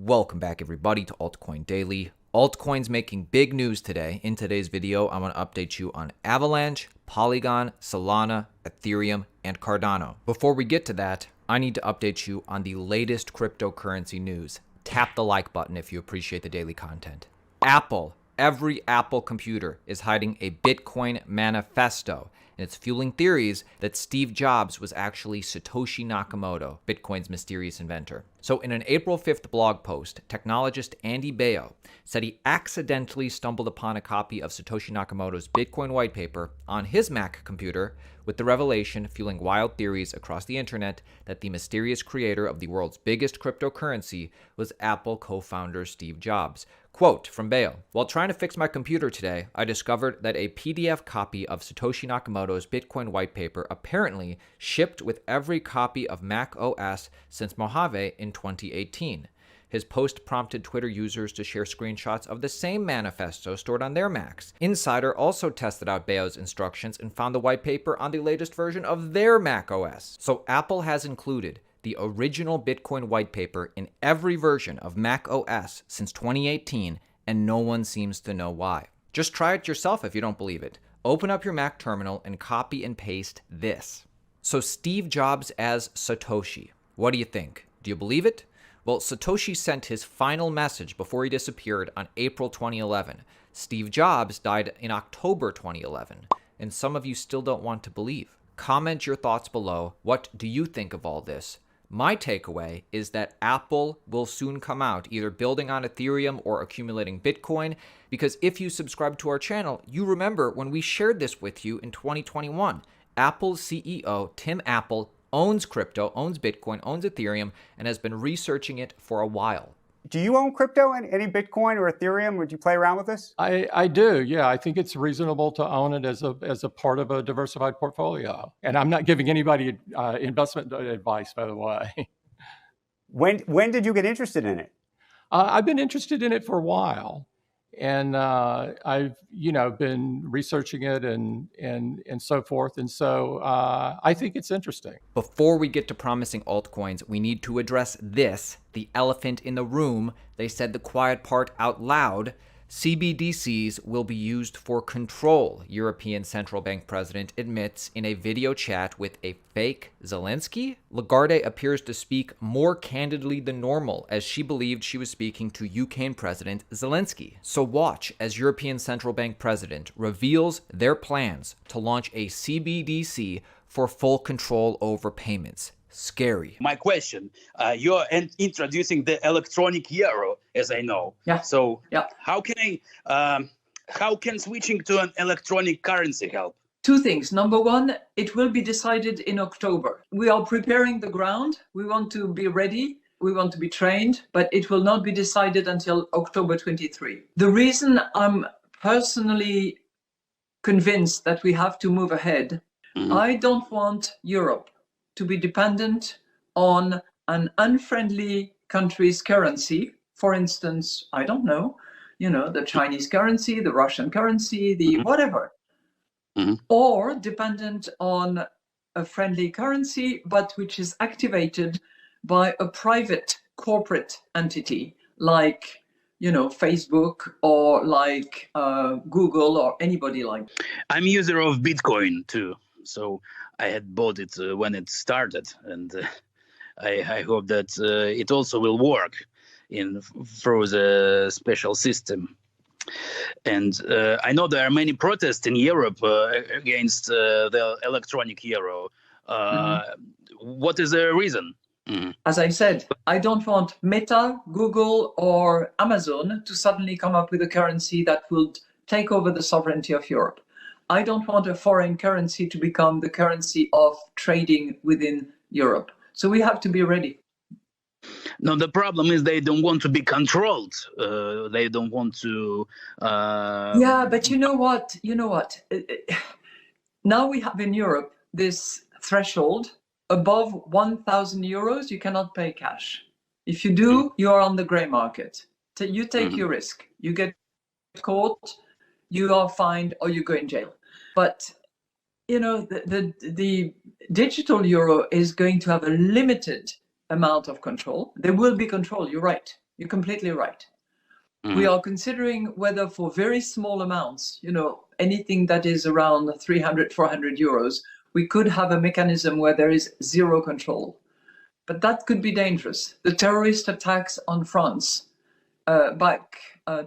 Welcome back everybody to Altcoin Daily. Altcoin's making big news today. In today's video, I want to update you on Avalanche, Polygon, Solana, Ethereum, and Cardano. Before we get to that, I need to update you on the latest cryptocurrency news. Tap the like button if you appreciate the daily content. Apple, every Apple computer is hiding a Bitcoin manifesto, and it's fueling theories that Steve Jobs was actually Satoshi Nakamoto, Bitcoin's mysterious inventor. So in an April 5th blog post, technologist Andy Baio said he accidentally stumbled upon a copy of Satoshi Nakamoto's Bitcoin white paper on his Mac computer, with the revelation fueling wild theories across the internet that the mysterious creator of the world's biggest cryptocurrency was Apple co-founder Steve Jobs. Quote from Baio, "While trying to fix my computer today, I discovered that a PDF copy of Satoshi Nakamoto's Bitcoin white paper apparently shipped with every copy of Mac OS since Mojave in 2018. His post prompted Twitter users to share screenshots of the same manifesto stored on their Macs. Insider also tested out Baio's instructions and found the white paper on the latest version of their Mac OS. So Apple has included the original Bitcoin white paper in every version of Mac OS since 2018, and no one seems to know why. Just try it yourself if you don't believe it. Open up your Mac terminal and copy and paste this. So Steve Jobs as Satoshi. What do you think? Do you believe it? Well, Satoshi sent his final message before he disappeared on April 2011. Steve Jobs died in October 2011, and some of you still don't want to believe. Comment your thoughts below. What do you think of all this? My takeaway is that Apple will soon come out, either building on Ethereum or accumulating Bitcoin, because if you subscribe to our channel, you remember when we shared this with you in 2021. Apple's CEO, Tim Apple, owns crypto, owns Bitcoin, owns Ethereum, and has been researching it for a while. Do you own crypto, any Bitcoin or Ethereum? Would you play around with this? I do, yeah. I think it's reasonable to own it as a part of a diversified portfolio. And I'm not giving anybody investment advice, by the way. When did you get interested in it? I've been interested in it for a while. And I've been researching it and so forth. And so I think it's interesting. Before we get to promising altcoins, we need to address this, the elephant in the room. They said the quiet part out loud. CBDCs will be used for control, European Central Bank president admits in a video chat with a fake Zelensky. Lagarde appears to speak more candidly than normal, as she believed she was speaking to Ukraine President Zelensky. So watch as European Central Bank president reveals their plans to launch a CBDC for full control over payments. Scary. My question, you're introducing the electronic euro, as I know. Yeah. So yeah. How can switching to an electronic currency help? Two things. Number one, it will be decided in October. We are preparing the ground. We want to be ready. We want to be trained, but it will not be decided until October 23. The reason I'm personally convinced that we have to move ahead, I don't want Europe to be dependent on an unfriendly country's currency. For instance, I don't know, the Chinese currency, the Russian currency, the whatever, or dependent on a friendly currency, but which is activated by a private corporate entity like, Facebook or like Google or anybody like that. I'm a user of Bitcoin too. So I had bought it when it started, and I hope that it also will work through the special system. And I know there are many protests in Europe against the electronic euro. What is the reason? As I said, I don't want Meta, Google, or Amazon to suddenly come up with a currency that would take over the sovereignty of Europe. I don't want a foreign currency to become the currency of trading within Europe. So we have to be ready. No, the problem is they don't want to be controlled. They don't want to... Yeah, but you know what? Now we have in Europe this threshold. Above 1,000 euros, you cannot pay cash. If you do, you are on the gray market. So you take your risk. You get caught, you are fined, or you go in jail. But the digital euro is going to have a limited amount of control. There will be control, you're right. You're completely right. We are considering whether for very small amounts, anything that is around 300, 400 euros, we could have a mechanism where there is zero control. But that could be dangerous. The terrorist attacks on France back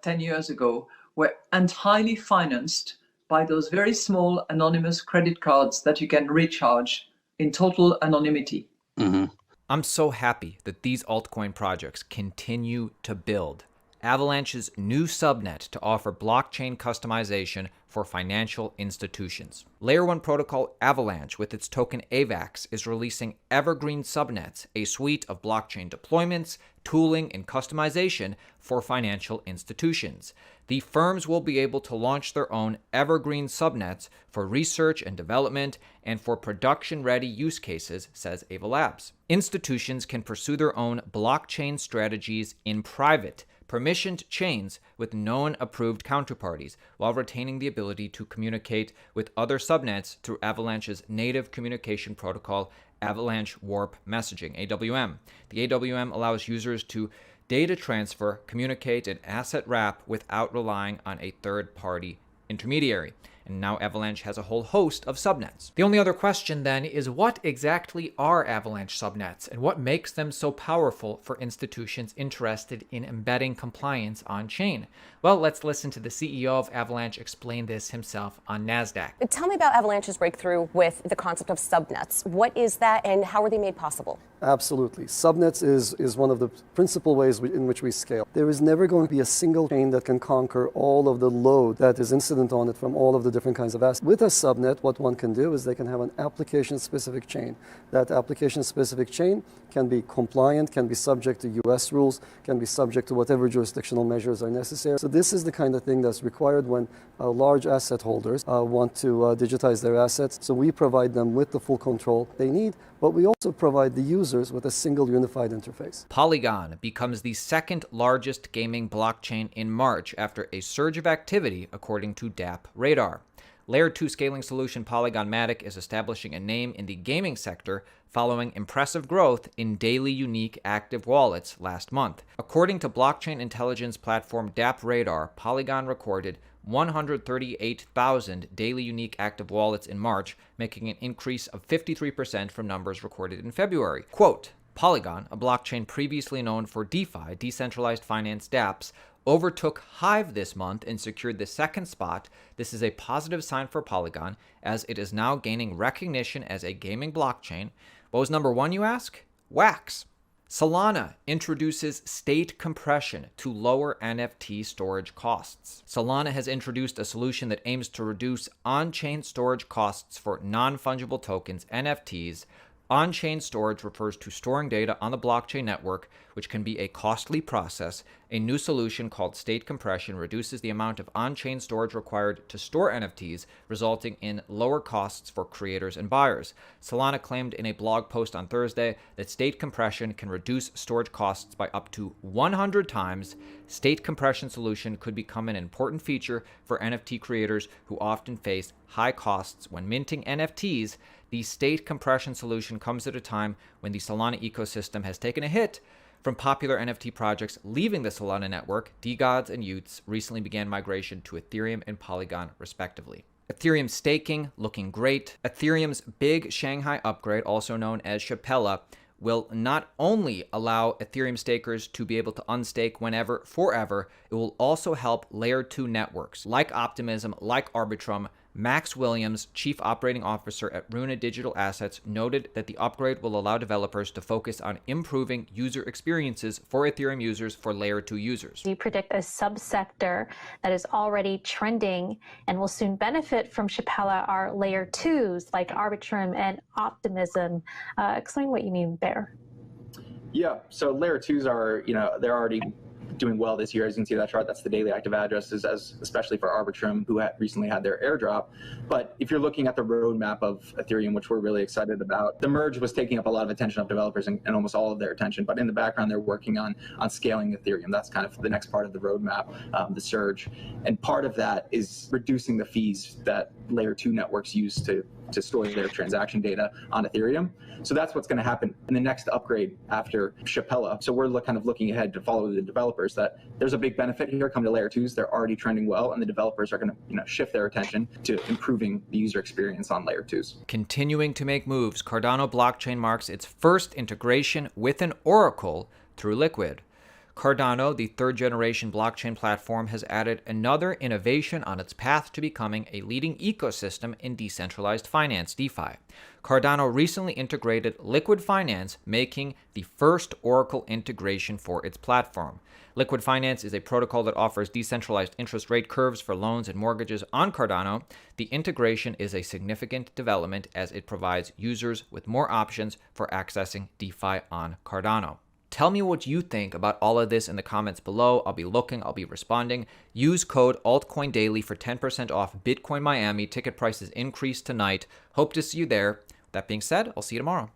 10 years ago were entirely financed by those very small anonymous credit cards that you can recharge in total anonymity. I'm so happy that these altcoin projects continue to build. Avalanche's new subnet to offer blockchain customization for financial institutions. Layer 1 protocol Avalanche, with its token AVAX, is releasing Evergreen Subnets, a suite of blockchain deployments, tooling, and customization for financial institutions. The firms will be able to launch their own Evergreen Subnets for research and development and for production-ready use cases, says Ava Labs. Institutions can pursue their own blockchain strategies in private, permissioned chains with known approved counterparties, while retaining the ability to communicate with other subnets through Avalanche's native communication protocol, Avalanche Warp Messaging, AWM. The AWM allows users to data transfer, communicate, and asset wrap without relying on a third-party intermediary. And now Avalanche has a whole host of subnets. The only other question then is, what exactly are Avalanche subnets and what makes them so powerful for institutions interested in embedding compliance on chain? Well, let's listen to the CEO of Avalanche explain this himself on NASDAQ. Tell me about Avalanche's breakthrough with the concept of subnets. What is that and how are they made possible? Absolutely. Subnets is one of the principal ways in which we scale. There is never going to be a single chain that can conquer all of the load that is incident on it from all of the different kinds of assets. With a subnet, what one can do is they can have an application-specific chain. That application-specific chain can be compliant, can be subject to US rules, can be subject to whatever jurisdictional measures are necessary. So this is the kind of thing that's required when large asset holders want to digitize their assets. So we provide them with the full control they need, but we also provide the users with a single unified interface. Polygon becomes the second largest gaming blockchain in March after a surge of activity, according to DApp Radar. Layer 2 scaling solution Polygon Matic is establishing a name in the gaming sector following impressive growth in daily unique active wallets last month. According to blockchain intelligence platform DApp Radar, Polygon recorded 138,000 daily unique active wallets in March, making an increase of 53% from numbers recorded in February. Quote, Polygon, a blockchain previously known for DeFi, decentralized finance dApps, overtook Hive this month and secured the second spot. This is a positive sign for Polygon, as it is now gaining recognition as a gaming blockchain. What was number one, you ask? Wax. Solana introduces state compression to lower NFT storage costs. Solana has introduced a solution that aims to reduce on-chain storage costs for non-fungible tokens, NFTs. On-chain storage refers to storing data on the blockchain network, which can be a costly process. A new solution called state compression reduces the amount of on-chain storage required to store NFTs, resulting in lower costs for creators and buyers. Solana claimed in a blog post on Thursday that state compression can reduce storage costs by up to 100 times. State compression solution could become an important feature for NFT creators who often face high costs when minting NFTs. The state compression solution comes at a time when the Solana ecosystem has taken a hit from popular NFT projects leaving the Solana network. DeGods and Utes recently began migration to Ethereum and Polygon, respectively. Ethereum staking looking great. Ethereum's big Shanghai upgrade, also known as Shapella, will not only allow Ethereum stakers to be able to unstake whenever, forever, it will also help Layer 2 networks like Optimism, like Arbitrum. Max Williams, Chief Operating Officer at Runa Digital Assets, noted that the upgrade will allow developers to focus on improving user experiences for Ethereum users for Layer 2 users. You predict a subsector that is already trending and will soon benefit from Shapella are Layer 2s like Arbitrum and Optimism. Explain what you mean there. Yeah, so Layer 2s are, they're already doing well this year. As you can see that chart, that's the daily active addresses, especially for Arbitrum, who recently had their airdrop. But if you're looking at the roadmap of Ethereum, which we're really excited about, the merge was taking up a lot of attention of developers and almost all of their attention. But in the background, they're working on scaling Ethereum. That's kind of the next part of the roadmap, the surge. And part of that is reducing the fees that Layer 2 networks use to to store their transaction data on Ethereum. So that's what's going to happen in the next upgrade after Shapella. So we're kind of looking ahead to follow the developers that there's a big benefit here. Come to layer 2s, they're already trending well, and the developers are going to shift their attention to improving the user experience on layer 2s. Continuing to make moves, Cardano blockchain marks its first integration with an oracle through Liquid. Cardano, the third-generation blockchain platform, has added another innovation on its path to becoming a leading ecosystem in decentralized finance, DeFi. Cardano recently integrated Liquid Finance, making the first Oracle integration for its platform. Liquid Finance is a protocol that offers decentralized interest rate curves for loans and mortgages on Cardano. The integration is a significant development as it provides users with more options for accessing DeFi on Cardano. Tell me what you think about all of this in the comments below. I'll be looking, I'll be responding. Use code Altcoin Daily for 10% off Bitcoin Miami. Ticket prices increase tonight. Hope to see you there. That being said, I'll see you tomorrow.